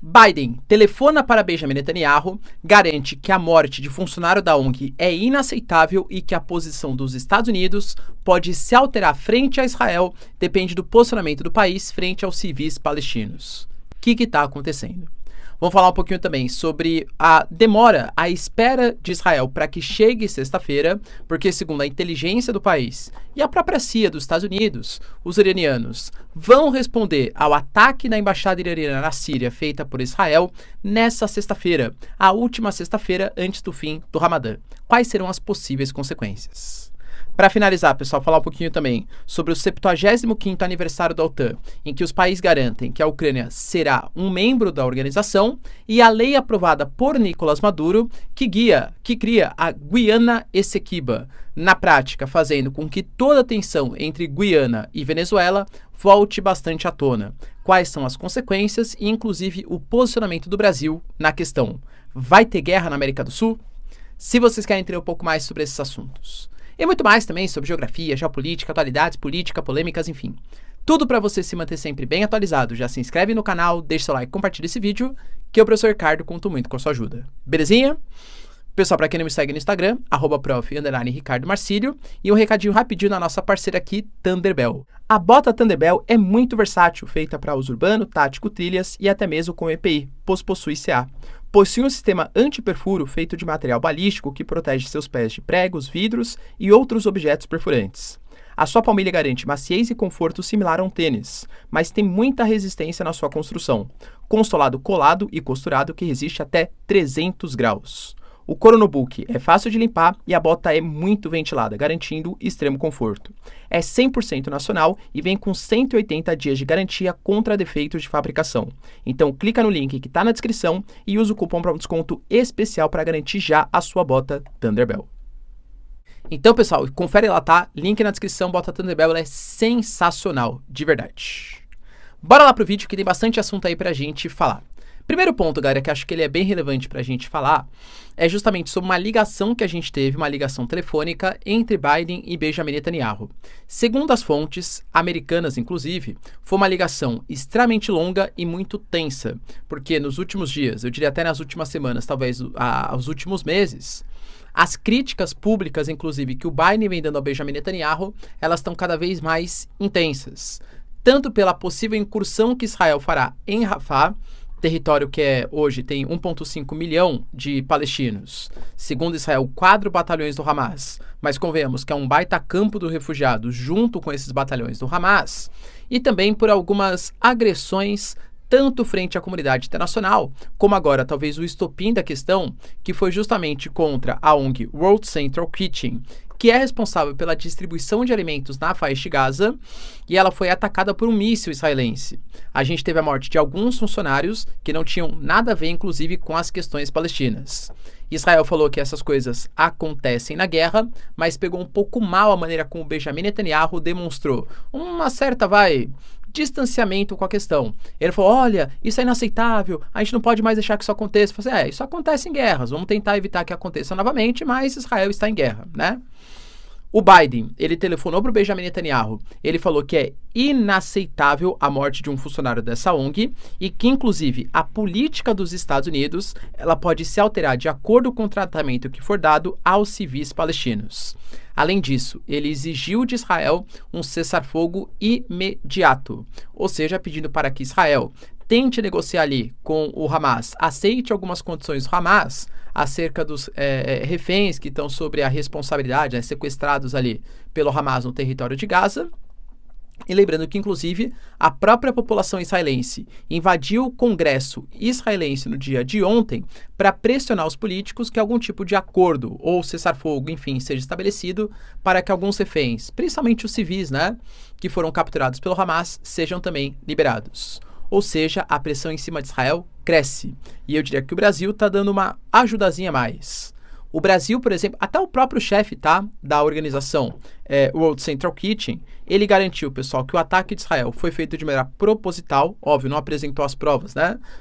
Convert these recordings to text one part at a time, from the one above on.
Biden telefona para Benjamin Netanyahu, garante que a morte de funcionário da ONG é inaceitável e que a posição dos Estados Unidos pode se alterar frente a Israel, depende do posicionamento do país frente aos civis palestinos. O que está acontecendo? Vamos falar um pouquinho também sobre a demora, a espera de Israel para que chegue sexta-feira, porque segundo a inteligência do país e a própria CIA dos Estados Unidos, os iranianos vão responder ao ataque na embaixada iraniana na Síria feita por Israel nessa sexta-feira, a última sexta-feira antes do fim do Ramadã. Quais serão as possíveis consequências? Para finalizar, pessoal, falar um pouquinho também sobre o 75º aniversário da OTAN, em que os países garantem que a Ucrânia será um membro da organização, e a lei aprovada por Nicolás Maduro, que cria a Guiana Essequiba, na prática fazendo com que toda a tensão entre Guiana e Venezuela volte bastante à tona. Quais são as consequências e, inclusive, o posicionamento do Brasil na questão? Vai ter guerra na América do Sul? Se vocês querem entender um pouco mais sobre esses assuntos. E muito mais também sobre geografia, geopolítica, atualidades, política, polêmicas, enfim. Tudo para você se manter sempre bem atualizado. Já se inscreve no canal, deixa seu like, compartilha esse vídeo, que o professor Ricardo conta muito com a sua ajuda. Belezinha? Pessoal, para quem não me segue no Instagram, @prof_Ricardo Marcílio, e um recadinho rapidinho na nossa parceira aqui, Thunderbell. A bota Thunderbell é muito versátil, feita para uso urbano, tático, trilhas e até mesmo com EPI, pois possui CA. Possui um sistema anti-perfuro feito de material balístico que protege seus pés de pregos, vidros e outros objetos perfurantes. A sua palmilha garante maciez e conforto similar a um tênis, mas tem muita resistência na sua construção, com solado colado e costurado que resiste até 300 graus. O couro no book é fácil de limpar e a bota é muito ventilada, garantindo extremo conforto. É 100% nacional e vem com 180 dias de garantia contra defeitos de fabricação. Então clica no link que está na descrição e usa o cupom para um desconto especial para garantir já a sua bota Thunderbell. Então, pessoal, confere lá, tá? Link na descrição, bota Thunderbell, ela é sensacional, de verdade. Bora lá pro vídeo que tem bastante assunto aí pra gente falar. Primeiro ponto, galera, que acho que ele é bem relevante para a gente falar, é justamente sobre uma ligação que a gente teve, uma ligação telefônica entre Biden e Benjamin Netanyahu. Segundo as fontes americanas, inclusive, foi uma ligação extremamente longa e muito tensa, porque nos últimos dias, eu diria até nas últimas semanas, talvez aos últimos meses, as críticas públicas, inclusive, que o Biden vem dando ao Benjamin Netanyahu, elas estão cada vez mais intensas, tanto pela possível incursão que Israel fará em Rafah, território que hoje tem 1,5 milhão de palestinos. Segundo Israel, 4 batalhões do Hamas. Mas convenhamos que é um baita campo dos refugiados junto com esses batalhões do Hamas. E também por algumas agressões, tanto frente à comunidade internacional, como agora talvez o estopim da questão, que foi justamente contra a ONG World Central Kitchen, que é responsável pela distribuição de alimentos na faixa de Gaza, e ela foi atacada por um míssil israelense. A gente teve a morte de alguns funcionários que não tinham nada a ver, inclusive, com as questões palestinas. Israel falou que essas coisas acontecem na guerra, mas pegou um pouco mal a maneira como Benjamin Netanyahu demonstrou uma certa, distanciamento com a questão. Ele falou, olha, isso é inaceitável, a gente não pode mais deixar que isso aconteça. Eu falei, isso acontece em guerras, vamos tentar evitar que aconteça novamente, mas Israel está em guerra, né? O Biden, ele telefonou para o Benjamin Netanyahu, ele falou que é inaceitável a morte de um funcionário dessa ONG e que, inclusive, a política dos Estados Unidos, ela pode se alterar de acordo com o tratamento que for dado aos civis palestinos. Além disso, ele exigiu de Israel um cessar-fogo imediato, ou seja, pedindo para que Israel tente negociar ali com o Hamas, aceite algumas condições do Hamas acerca dos reféns que estão sobre a responsabilidade, sequestrados ali pelo Hamas no território de Gaza. E lembrando que, inclusive, a própria população israelense invadiu o Congresso israelense no dia de ontem para pressionar os políticos que algum tipo de acordo ou cessar-fogo, enfim, seja estabelecido para que alguns reféns, principalmente os civis, que foram capturados pelo Hamas, sejam também liberados. Ou seja, a pressão em cima de Israel cresce. E eu diria que o Brasil está dando uma ajudazinha a mais. O Brasil, por exemplo, até o próprio chefe da organização World Central Kitchen, ele garantiu, pessoal, que o ataque de Israel foi feito de maneira proposital, óbvio, não apresentou as provas,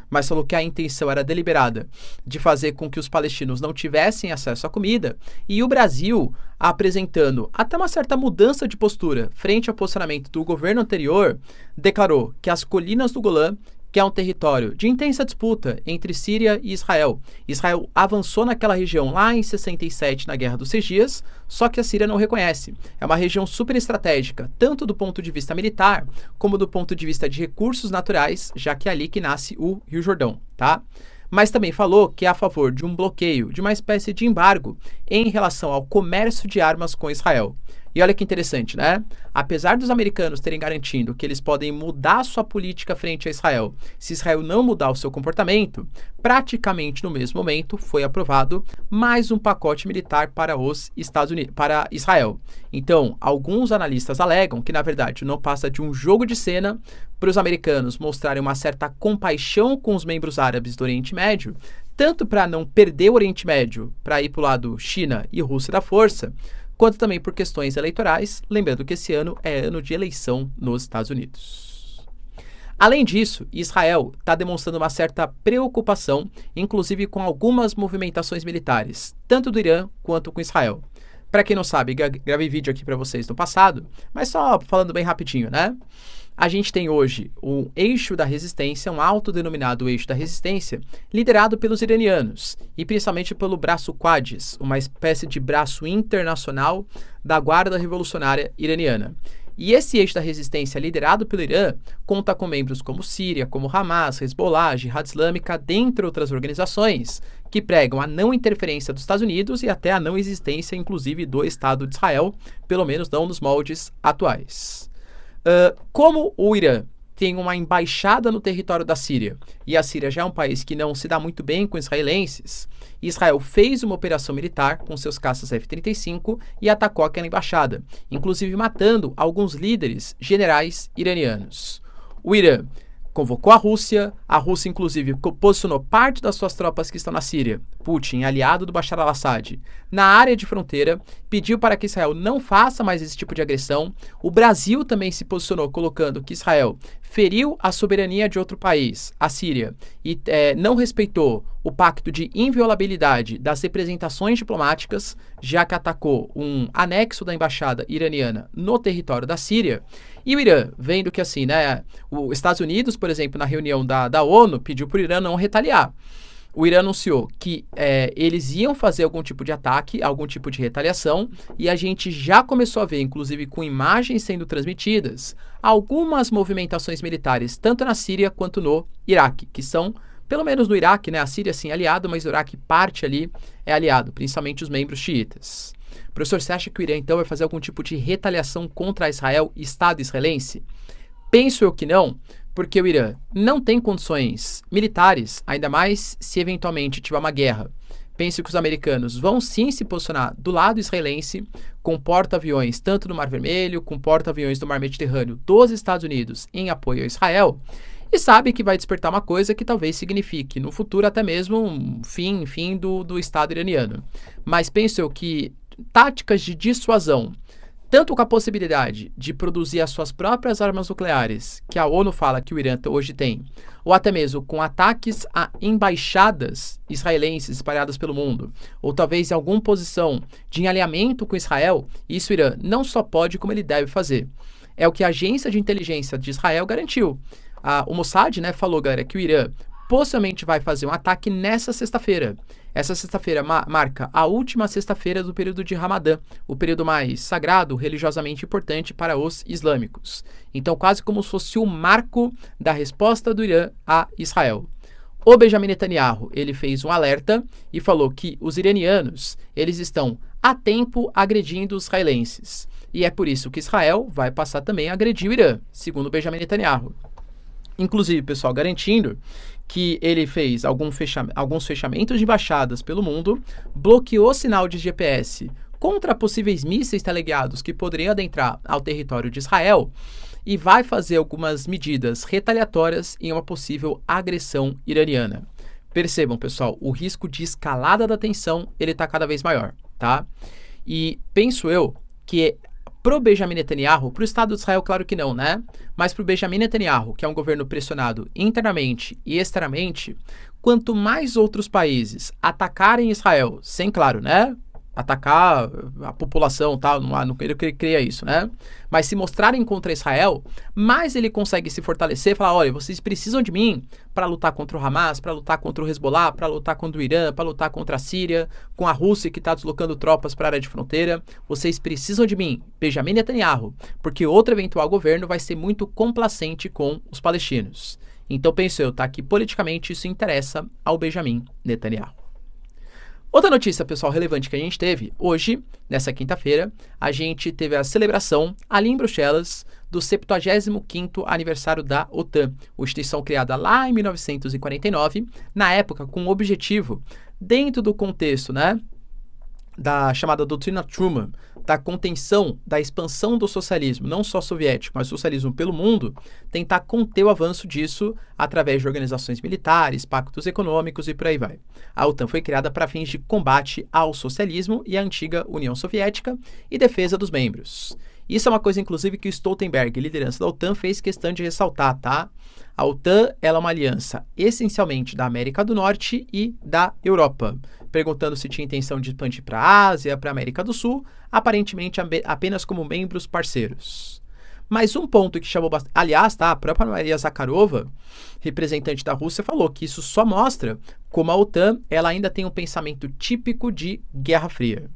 mas falou que a intenção era deliberada de fazer com que os palestinos não tivessem acesso à comida, e o Brasil, apresentando até uma certa mudança de postura frente ao posicionamento do governo anterior, declarou que as colinas do Golã que é um território de intensa disputa entre Síria e Israel. Israel avançou naquela região lá em 67 na Guerra dos 6 Dias, só que a Síria não reconhece. É uma região super estratégica, tanto do ponto de vista militar, como do ponto de vista de recursos naturais, já que é ali que nasce o Rio Jordão, tá? Mas também falou que é a favor de um bloqueio, de uma espécie de embargo em relação ao comércio de armas com Israel. E olha que interessante, né? Apesar dos americanos terem garantido que eles podem mudar sua política frente a Israel, se Israel não mudar o seu comportamento, praticamente no mesmo momento foi aprovado mais um pacote militar para os Estados Unidos, para Israel. Então, alguns analistas alegam que, na verdade, não passa de um jogo de cena para os americanos mostrarem uma certa compaixão com os membros árabes do Oriente Médio, tanto para não perder o Oriente Médio para ir para o lado China e Rússia da força, quanto também por questões eleitorais, lembrando que esse ano é ano de eleição nos Estados Unidos. Além disso, Israel está demonstrando uma certa preocupação, inclusive com algumas movimentações militares, tanto do Irã quanto com Israel. Para quem não sabe, gravei vídeo aqui para vocês no passado, mas só falando bem rapidinho, né? A gente tem hoje um eixo da resistência, um autodenominado eixo da resistência, liderado pelos iranianos e principalmente pelo braço Quds, uma espécie de braço internacional da Guarda Revolucionária Iraniana. E esse eixo da resistência liderado pelo Irã conta com membros como Síria, como Hamas, Hezbollah, Jihad Islâmica, dentre outras organizações, que pregam a não interferência dos Estados Unidos e até a não existência, inclusive, do Estado de Israel, pelo menos não nos moldes atuais. Como o Irã tem uma embaixada no território da Síria, e a Síria já é um país que não se dá muito bem com israelenses, Israel fez uma operação militar com seus caças F-35 e atacou aquela embaixada, inclusive matando alguns líderes generais iranianos. O Irã convocou a Rússia inclusive posicionou parte das suas tropas que estão na Síria, Putin, aliado do Bashar al-Assad, na área de fronteira, pediu para que Israel não faça mais esse tipo de agressão. O Brasil também se posicionou colocando que Israel feriu a soberania de outro país, a Síria, e não respeitou o pacto de inviolabilidade das representações diplomáticas, já que atacou um anexo da embaixada iraniana no território da Síria. E o Irã, vendo que assim, né, os Estados Unidos, por exemplo, na reunião da ONU, pediu para o Irã não retaliar. O Irã anunciou que eles iam fazer algum tipo de ataque, algum tipo de retaliação, e a gente já começou a ver, inclusive com imagens sendo transmitidas, algumas movimentações militares, tanto na Síria quanto no Iraque, que são, pelo menos no Iraque, né, a Síria sim é aliado, mas o Iraque parte ali é aliado, principalmente os membros xiitas. Professor, você acha que o Irã então vai fazer algum tipo de retaliação contra Israel e Estado israelense? Penso eu que não, porque o Irã não tem condições militares, ainda mais se eventualmente tiver uma guerra. Penso que os americanos vão sim se posicionar do lado israelense, com porta-aviões tanto no Mar Vermelho, com porta-aviões do Mar Mediterrâneo dos Estados Unidos em apoio a Israel, e sabe que vai despertar uma coisa que talvez signifique no futuro até mesmo um fim do Estado iraniano. Mas penso eu que táticas de dissuasão, tanto com a possibilidade de produzir as suas próprias armas nucleares, que a ONU fala que o Irã hoje tem, ou até mesmo com ataques a embaixadas israelenses espalhadas pelo mundo, ou talvez em alguma posição de alinhamento com Israel, isso o Irã não só pode, como ele deve fazer. É o que a agência de inteligência de Israel garantiu. O Mossad, né, falou, galera, que o Irã possivelmente vai fazer um ataque nessa sexta-feira. Essa sexta-feira marca a última sexta-feira do período de Ramadã, o período mais sagrado, religiosamente importante para os islâmicos. Então, quase como se fosse o marco da resposta do Irã a Israel. O Benjamin Netanyahu, ele fez um alerta e falou que os iranianos, eles estão a tempo agredindo os israelenses. E é por isso que Israel vai passar também a agredir o Irã, segundo o Benjamin Netanyahu. Inclusive, pessoal, garantindo que ele fez alguns fechamentos de embaixadas pelo mundo, bloqueou sinal de GPS contra possíveis mísseis teleguiados que poderiam adentrar ao território de Israel e vai fazer algumas medidas retaliatórias em uma possível agressão iraniana. Percebam, pessoal, o risco de escalada da tensão ele está cada vez maior, tá? E penso eu que pro Benjamin Netanyahu, pro Estado de Israel, claro que não, né? Mas pro Benjamin Netanyahu, que é um governo pressionado internamente e externamente, quanto mais outros países atacarem Israel, sem, claro, né? atacar a população, tal, não ele cria isso, né? Mas se mostrarem contra Israel, mais ele consegue se fortalecer e falar, olha, vocês precisam de mim para lutar contra o Hamas, para lutar contra o Hezbollah, para lutar contra o Irã, para lutar contra a Síria, com a Rússia que está deslocando tropas para a área de fronteira. Vocês precisam de mim, Benjamin Netanyahu, porque outro eventual governo vai ser muito complacente com os palestinos. Então penso eu, tá? Que politicamente isso interessa ao Benjamin Netanyahu. Outra notícia, pessoal, relevante que a gente teve hoje, nessa quinta-feira, a gente teve a celebração ali em Bruxelas do 75º aniversário da OTAN, uma instituição criada lá em 1949, na época com o objetivo, dentro do contexto, né, da chamada doutrina Truman, da contenção, da expansão do socialismo, não só soviético, mas socialismo pelo mundo, tentar conter o avanço disso através de organizações militares, pactos econômicos e por aí vai. A OTAN foi criada para fins de combate ao socialismo e à antiga União Soviética e defesa dos membros. Isso é uma coisa, inclusive, que o Stoltenberg, liderança da OTAN, fez questão de ressaltar, tá? A OTAN ela é uma aliança essencialmente da América do Norte e da Europa. Perguntando se tinha intenção de expandir para a Ásia, para a América do Sul, aparentemente apenas como membros parceiros. Mas um ponto que chamou bastante... Aliás, tá, a própria Maria Zakharova, representante da Rússia, falou que isso só mostra como a OTAN ela ainda tem um pensamento típico de Guerra Fria.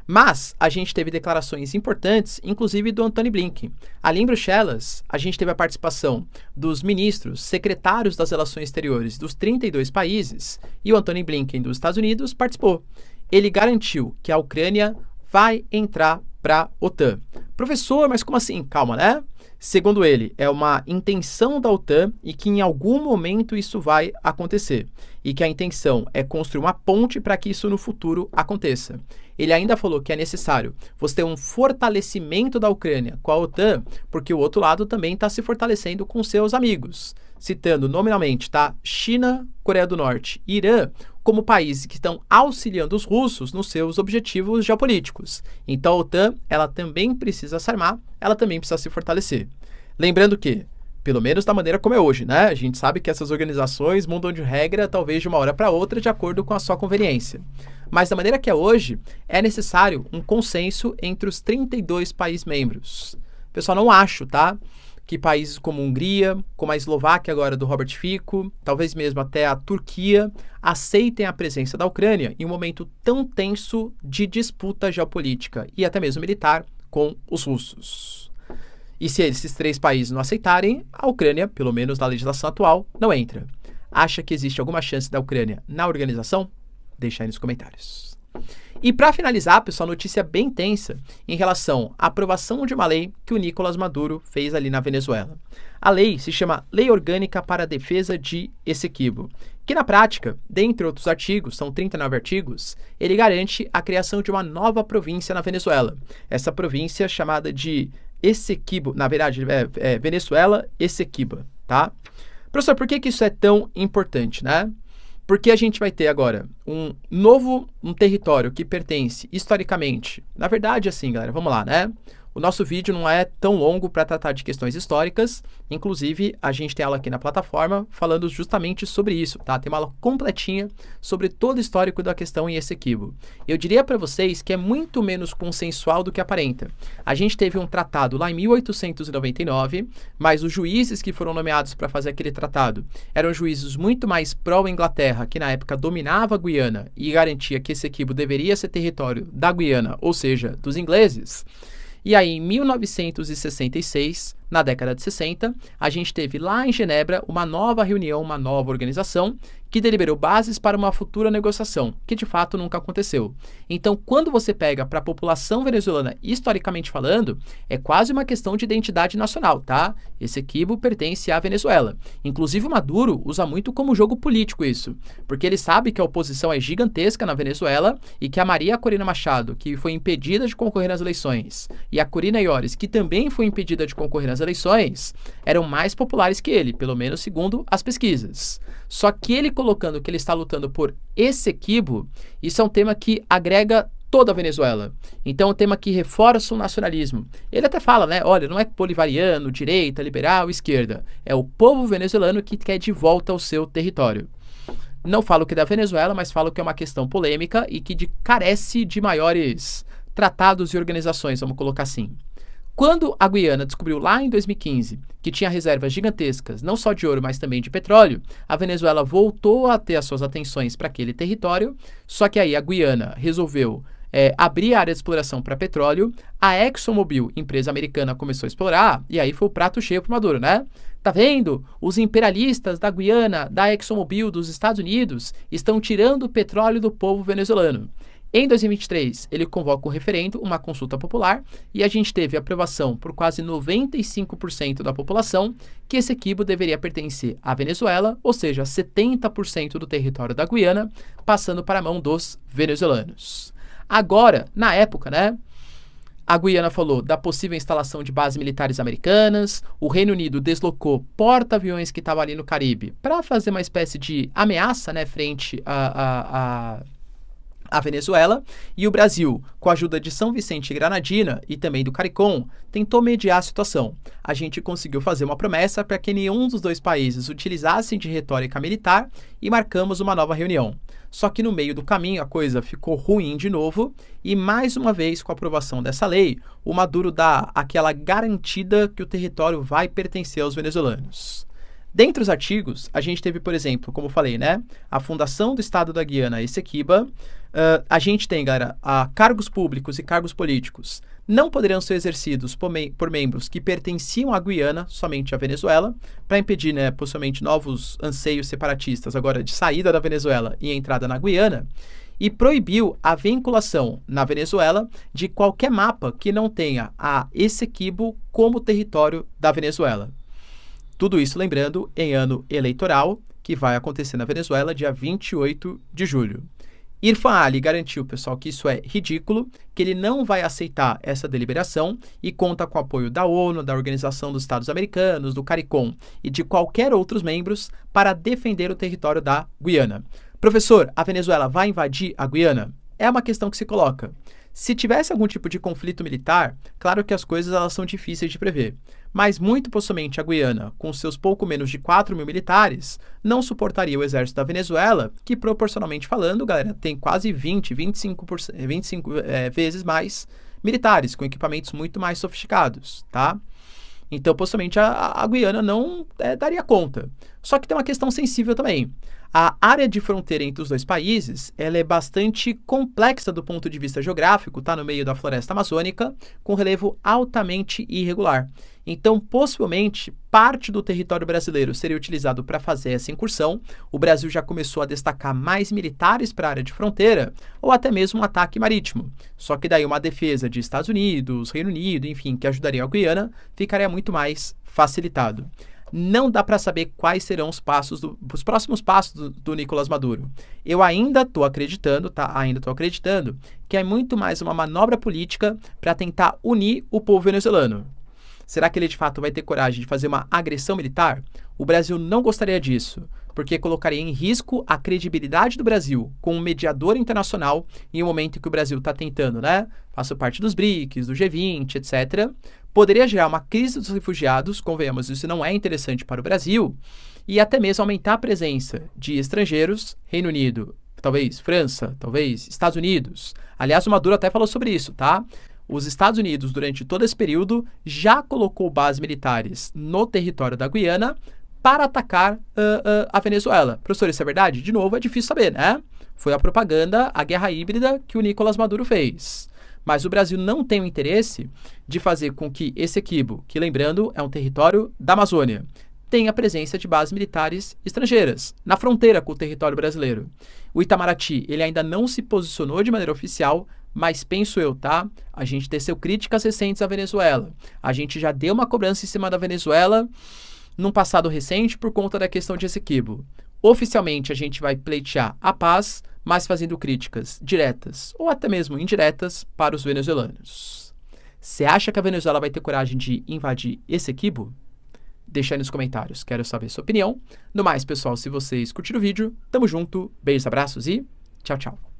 Mas a gente teve declarações importantes, inclusive do Antony Blinken. Ali em Bruxelas, a gente teve a participação dos ministros, secretários das relações exteriores dos 32 países e o Antony Blinken dos Estados Unidos participou. Ele garantiu que a Ucrânia vai entrar para a OTAN. Professor, mas como assim? Calma, né? Segundo ele, é uma intenção da OTAN e que em algum momento isso vai acontecer. E que a intenção é construir uma ponte para que isso no futuro aconteça. Ele ainda falou que é necessário você ter um fortalecimento da Ucrânia com a OTAN, porque o outro lado também está se fortalecendo com seus amigos. Citando nominalmente, tá? China, Coreia do Norte e Irã como países que estão auxiliando os russos nos seus objetivos geopolíticos. Então a OTAN, ela também precisa se armar, ela também precisa se fortalecer. Lembrando que, pelo menos da maneira como é hoje, né? A gente sabe que essas organizações mudam de regra talvez de uma hora para outra de acordo com a sua conveniência. Mas da maneira que é hoje, é necessário um consenso entre os 32 países membros. Pessoal, não acho, tá? Que países como Hungria, como a Eslováquia agora do Robert Fico, talvez mesmo até a Turquia, aceitem a presença da Ucrânia em um momento tão tenso de disputa geopolítica e até mesmo militar com os russos. E se esses 3 países não aceitarem, a Ucrânia, pelo menos na legislação atual, não entra. Acha que existe alguma chance da Ucrânia na organização? Deixa aí nos comentários. E para finalizar, pessoal, notícia bem tensa em relação à aprovação de uma lei que o Nicolás Maduro fez ali na Venezuela. A lei se chama Lei Orgânica para a Defesa de Essequibo, que na prática, dentre outros artigos, são 39 artigos, ele garante a criação de uma nova província na Venezuela. Essa província chamada de Essequibo, na verdade, Venezuela Essequiba, tá? Professor, por que isso é tão importante, né? Porque a gente vai ter agora um território que pertence historicamente. Na verdade, assim, galera, vamos lá, né? O nosso vídeo não é tão longo para tratar de questões históricas. Inclusive, a gente tem aula aqui na plataforma falando justamente sobre isso, tá? Tem uma aula completinha sobre todo o histórico da questão em Essequibo. Eu diria para vocês que é muito menos consensual do que aparenta. A gente teve um tratado lá em 1899, mas os juízes que foram nomeados para fazer aquele tratado eram juízes muito mais pró-Inglaterra, que na época dominava a Guiana e garantia que Essequibo deveria ser território da Guiana, ou seja, dos ingleses. E aí, em 1966, na década de 60, a gente teve lá em Genebra uma nova reunião, uma nova organização que deliberou bases para uma futura negociação, que de fato nunca aconteceu. Então, quando você pega para a população venezuelana, historicamente falando, é quase uma questão de identidade nacional, tá? Essequibo pertence à Venezuela. Inclusive, o Maduro usa muito como jogo político isso, porque ele sabe que a oposição é gigantesca na Venezuela e que a Maria Corina Machado, que foi impedida de concorrer nas eleições, e a Corina Yoris, que também foi impedida de concorrer nas eleições, eram mais populares que ele, pelo menos segundo as pesquisas. Só que ele colocando que ele está lutando por Essequibo, isso é um tema que agrega toda a Venezuela. Então é um tema que reforça o nacionalismo. Ele até fala, né? Olha, não é bolivariano, direita, liberal, esquerda. É o povo venezuelano que quer de volta ao seu território. Não falo que é da Venezuela, mas falo que é uma questão polêmica e que carece de maiores tratados e organizações, vamos colocar assim. Quando a Guiana descobriu lá em 2015 que tinha reservas gigantescas, não só de ouro, mas também de petróleo, a Venezuela voltou a ter as suas atenções para aquele território, só que aí a Guiana resolveu abrir a área de exploração para petróleo, a ExxonMobil, empresa americana, começou a explorar, e aí foi o prato cheio para Maduro, né? Tá vendo? Os imperialistas da Guiana, da ExxonMobil, dos Estados Unidos, estão tirando o petróleo do povo venezuelano. Em 2023, ele convoca um referendo, uma consulta popular, e a gente teve aprovação por quase 95% da população que esse Essequibo deveria pertencer à Venezuela, ou seja, 70% do território da Guiana, passando para a mão dos venezuelanos. Agora, na época, né, a Guiana falou da possível instalação de bases militares americanas, o Reino Unido deslocou porta-aviões que estavam ali no Caribe para fazer uma espécie de ameaça, né, frente a Venezuela, e o Brasil, com a ajuda de São Vicente e Granadina e também do CARICOM, tentou mediar a situação. A gente conseguiu fazer uma promessa para que nenhum dos dois países utilizassem de retórica militar e marcamos uma nova reunião. Só que no meio do caminho a coisa ficou ruim de novo e mais uma vez com a aprovação dessa lei, o Maduro dá aquela garantida que o território vai pertencer aos venezuelanos. Dentre os artigos, a gente teve, por exemplo, como eu falei, né, a fundação do Estado da Guiana Essequiba. A gente tem, galera, cargos públicos e cargos políticos não poderão ser exercidos por membros que pertenciam à Guiana, somente à Venezuela, para impedir, né, possivelmente novos anseios separatistas agora de saída da Venezuela e entrada na Guiana, e proibiu a vinculação na Venezuela de qualquer mapa que não tenha a Essequibo como território da Venezuela. Tudo isso, lembrando, em ano eleitoral, que vai acontecer na Venezuela dia 28 de julho. Irfan Ali garantiu, pessoal, que isso é ridículo, que ele não vai aceitar essa deliberação e conta com o apoio da ONU, da Organização dos Estados Americanos, do CARICOM e de qualquer outros membros para defender o território da Guiana. Professor, a Venezuela vai invadir a Guiana? É uma questão que se coloca. Se tivesse algum tipo de conflito militar, claro que as coisas elas são difíceis de prever. Mas muito possivelmente a Guiana, com seus pouco menos de 4 mil militares, não suportaria o exército da Venezuela, que proporcionalmente falando, galera, tem quase 25 vezes mais militares, com equipamentos muito mais sofisticados, tá? Então, possivelmente, a Guiana não daria conta. Só que tem uma questão sensível também. A área de fronteira entre os dois países ela é bastante complexa do ponto de vista geográfico, está no meio da floresta amazônica, com relevo altamente irregular. Então, possivelmente, parte do território brasileiro seria utilizado para fazer essa incursão. O Brasil já começou a destacar mais militares para a área de fronteira, ou até mesmo um ataque marítimo. Só que daí uma defesa de Estados Unidos, Reino Unido, enfim, que ajudaria a Guiana, ficaria muito mais facilitado. Não dá para saber quais serão os próximos passos do Nicolás Maduro. Eu ainda estou acreditando, que é muito mais uma manobra política para tentar unir o povo venezuelano. Será que ele de fato vai ter coragem de fazer uma agressão militar? O Brasil não gostaria disso, porque colocaria em risco a credibilidade do Brasil como mediador internacional em um momento em que o Brasil está tentando, né? Faço parte dos BRICS, do G20, etc. Poderia gerar uma crise dos refugiados, convenhamos, isso não é interessante para o Brasil, e até mesmo aumentar a presença de estrangeiros, Reino Unido, talvez França, talvez Estados Unidos. Aliás, o Maduro até falou sobre isso, tá? Os Estados Unidos, durante todo esse período, já colocou bases militares no território da Guiana para atacar a Venezuela. Professor, isso é verdade? De novo, é difícil saber, né? Foi a propaganda, a guerra híbrida que o Nicolás Maduro fez. Mas o Brasil não tem o interesse de fazer com que esse Essequibo, que lembrando é um território da Amazônia, tenha a presença de bases militares estrangeiras, na fronteira com o território brasileiro. O Itamaraty, ele ainda não se posicionou de maneira oficial, mas penso eu, tá? A gente teceu críticas recentes à Venezuela. A gente já deu uma cobrança em cima da Venezuela num passado recente por conta da questão de Essequibo. Oficialmente, a gente vai pleitear a paz, mas fazendo críticas diretas ou até mesmo indiretas para os venezuelanos. Você acha que a Venezuela vai ter coragem de invadir Essequibo? Deixa aí nos comentários, quero saber sua opinião. No mais, pessoal, se vocês curtiram o vídeo, tamo junto, beijos, abraços e tchau, tchau.